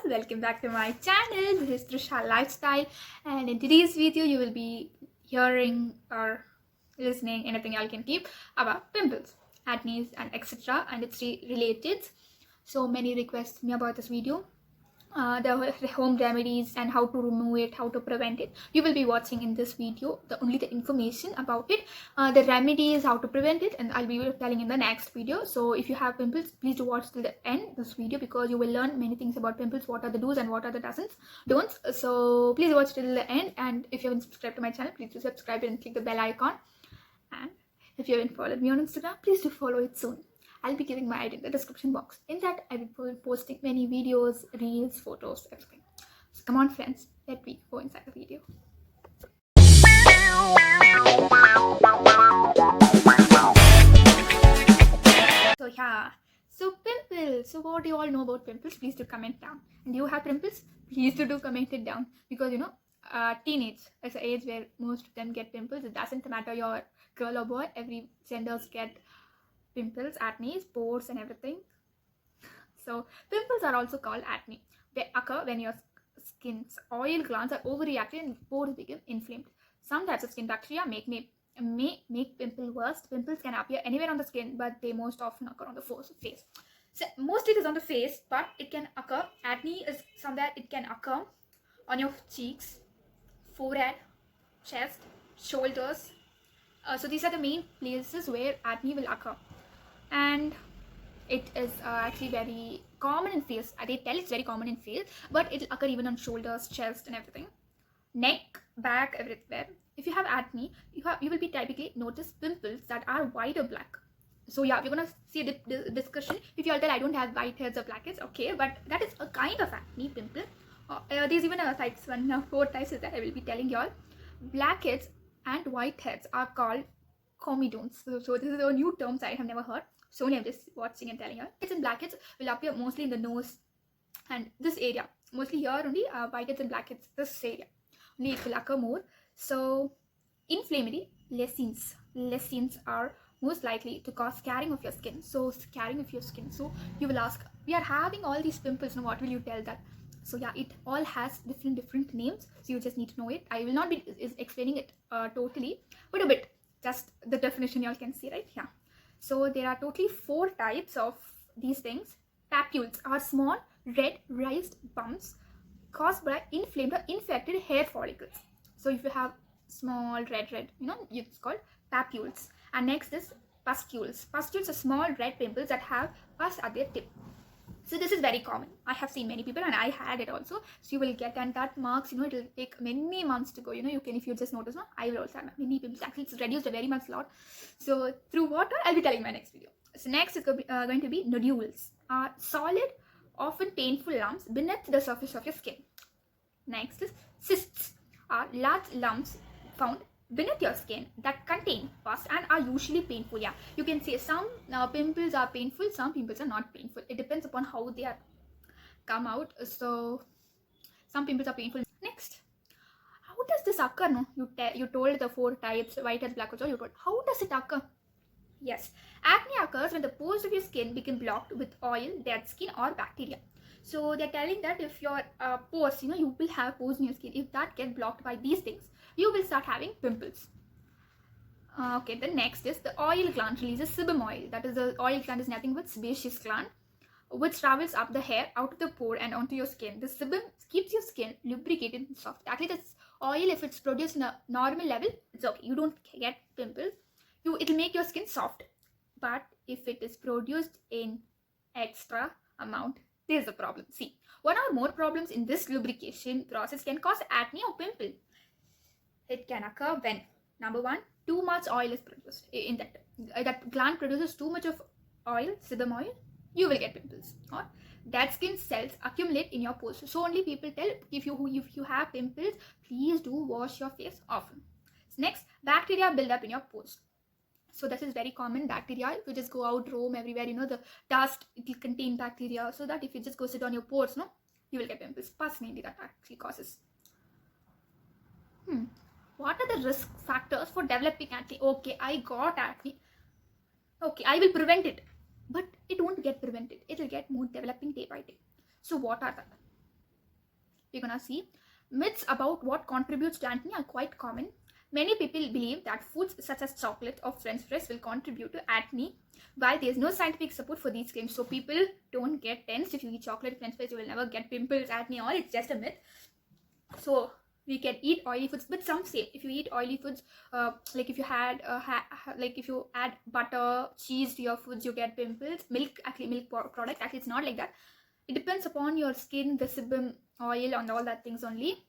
welcome back to my channel. This is Trisha Lifestyle, and in today's video you will be hearing or listening anything you can keep about pimples, acne and etc. and its related. So many requests me about this video. The home remedies and how to remove it, how to prevent it. You will be watching in this video only the information about it, the remedies, how to prevent it, and I'll be telling in the next video. So if you have pimples, please do watch till the end this video because you will learn many things about pimples, what are the do's and what are the don'ts. So please watch till the end, and if you haven't subscribed to my channel, please do subscribe and click the bell icon. And if you haven't followed me on Instagram, please do follow it soon. I'll be giving my ID in the description box. In that, I will be posting many videos, reels, photos, everything. So come on friends, let me go inside the video. So yeah, so pimples. So what do you all know about pimples? Please do comment down. And do you have pimples? Please do comment it down. Because teenage is the age where most of them get pimples. It doesn't matter you're girl or boy, every genders get pimples, acne, pores and everything. So pimples are also called acne. They occur when your skin's oil glands are overreacted and pores become inflamed. Some types of skin bacteria may make pimple worse. Pimples can appear anywhere on the skin, but they most often occur on the face. So mostly it is on the face, but it can occur. Acne is somewhere it can occur on your cheeks, forehead, chest, shoulders. So these are the main places where acne will occur. And it is actually very common in face. They tell it's very common in face, but it will occur even on shoulders, chest and everything, neck, back, everywhere. If you have acne, you will be typically notice pimples that are white or black. So yeah, we're gonna see the discussion. If you all tell I don't have whiteheads or blackheads, okay, but that is a kind of acne pimple. There's even a types 4 types that I will be telling you all. Blackheads and whiteheads are called comedones. So this is a new term I have never heard. So only I'm just watching and telling you. Whiteheads and blackheads will appear mostly in the nose and this area. Mostly here only whiteheads and blackheads, this area. Only it will occur more. So inflammatory lesions. Lesions are most likely to cause scarring of your skin. So scarring of your skin. So you will ask, we are having all these pimples, now what will you tell that? So yeah, it all has different names. So you just need to know it. I will not be explaining it totally, but a bit. Just the definition you all can see, right? Yeah. So there are totally 4 types of these things. Papules are small red raised bumps caused by inflamed or infected hair follicles. So if you have small red, it's called papules. And next is pustules. Pustules are small red pimples that have pus at their tip. So this is very common. I have seen many people and I had it also. So you will get, and that marks, it will take many months to go. You can, if you just notice, I will also have many pimples. Actually, it's reduced a very much lot. So through water, I'll be telling in my next video. So next is going to be nodules. Solid, often painful lumps beneath the surface of your skin. Next is cysts. Large lumps found beneath your skin that contain pus and are usually painful. Yeah, you can say some pimples are painful, some pimples are not painful. It depends upon how they are come out. So some pimples are painful. Next, how does this occur? No, you told the 4 types, whiteheads, blackheads. You told how does it occur? Yes, acne occurs when the pores of your skin become blocked with oil, dead skin or bacteria. So they're telling that if your pores, you will have pores in your skin. If that gets blocked by these things, you will start having pimples. Okay, the next is the oil gland releases sebum oil. That is, the oil gland is nothing but sebaceous gland, which travels up the hair, out of the pore and onto your skin. The sebum keeps your skin lubricated and soft. Actually, this oil, if it's produced in a normal level, it's okay. You don't get pimples. It will make your skin soft. But if it is produced in extra amount, there's a problem. See, 1 or more problems in this lubrication process can cause acne or pimple. It can occur when, number 1, too much oil is produced. In that gland produces too much of oil, sebum oil, you will get pimples. Or dead skin cells accumulate in your pores. So only people tell, if you have pimples, please do wash your face often. Next, bacteria build up in your pores. So this is very common. Bacteria, if you just go out, roam everywhere, the dust, it will contain bacteria. So that if you just go sit on your pores, you will get pimples. Pus mainly that actually causes. What are the risk factors for developing acne? Okay, I got acne. Okay, I will prevent it. But it won't get prevented. It will get more developing day by day. So what are that? we're gonna see myths about what contributes to acne are quite common. Many people believe that foods such as chocolate or french fries will contribute to acne, while there's no scientific support for these claims. So people don't get tense. If you eat chocolate, french fries, you will never get pimples, acne, or it's just a myth. So we can eat oily foods, but some say if you eat oily foods, like if you had like if you add butter, cheese to your foods, you get pimples. Milk, actually milk product, actually it's not like that. It depends upon your skin, the sebum oil, and all that things only.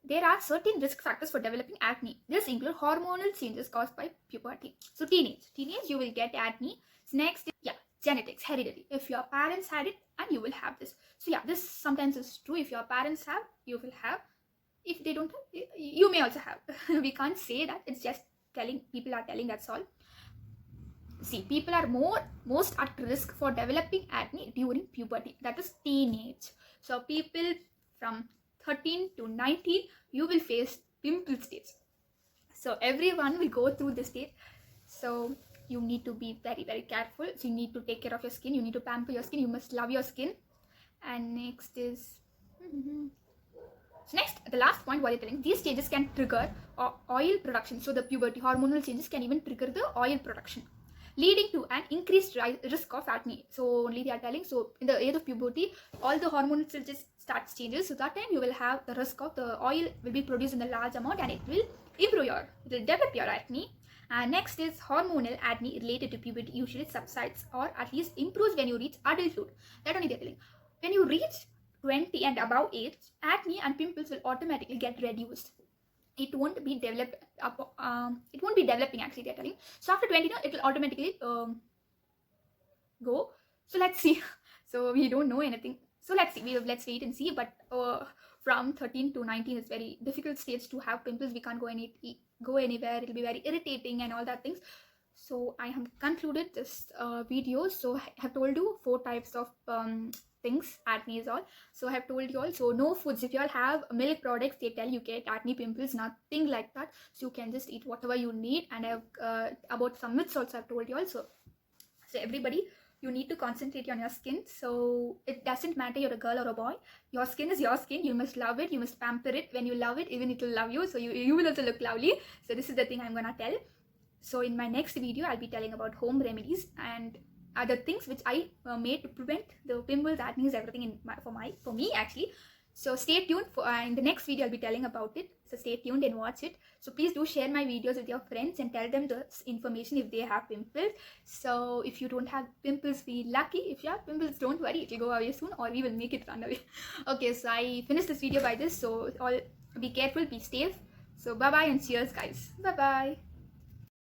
There are certain risk factors for developing acne. This include hormonal changes caused by puberty. So teenage you will get acne. Next, genetics, heredity. If your parents had it, and you will have this. So this sometimes is true. If your parents have, you will have. If they don't have, you may also have. We can't say that. It's just telling. People are telling, that's all. See, people are most at risk for developing acne during puberty. That is teenage. So people from 13 to 19, you will face pimple stage. So everyone will go through this stage. So you need to be very, very careful. So you need to take care of your skin. You need to pamper your skin. You must love your skin. And next is... So next, the last point, what you're telling, these changes can trigger oil production. So the puberty hormonal changes can even trigger the oil production, leading to an increased risk of acne. So only they are telling, so in the age of puberty, all the hormonal changes starts changes. So that time you will have the risk of the oil will be produced in a large amount, and it will develop your acne. And next is hormonal acne related to puberty usually subsides or at least improves when you reach adulthood. That only they're telling. When you reach 20 and above age, acne and pimples will automatically get reduced. It won't be developed it won't be developing, actually they're telling. So after 20, it will automatically go. So let's see. So we don't know anything. So let's see. Let's wait and see. But from 13 to 19 is very difficult stage to have pimples. We can't go anywhere. It'll be very irritating and all that things. So I have concluded this video. So I have told you 4 types of things acne is all. So I have told you all. So no foods. If you all have milk products, they tell you get acne, pimples, nothing like that. So you can just eat whatever you need. And I have about some myths also I've told you all. So everybody, you need to concentrate on your skin. So it doesn't matter you're a girl or a boy. Your skin is your skin. You must love it. You must pamper it. When you love it, even it will love you. So you will also look lovely. So this is the thing I'm gonna tell. So in my next video, I'll be telling about home remedies and other things which I made to prevent the pimples, acne, everything for me actually. So stay tuned for in the next video I'll be telling about it. So stay tuned and watch it. So please do share my videos with your friends and tell them this information if they have pimples. So if you don't have pimples, be lucky. If you have pimples, don't worry, it will go away soon, or we will make it run away. Okay, so I finished this video by this. So all be careful, be safe. So bye bye and cheers guys. Bye bye.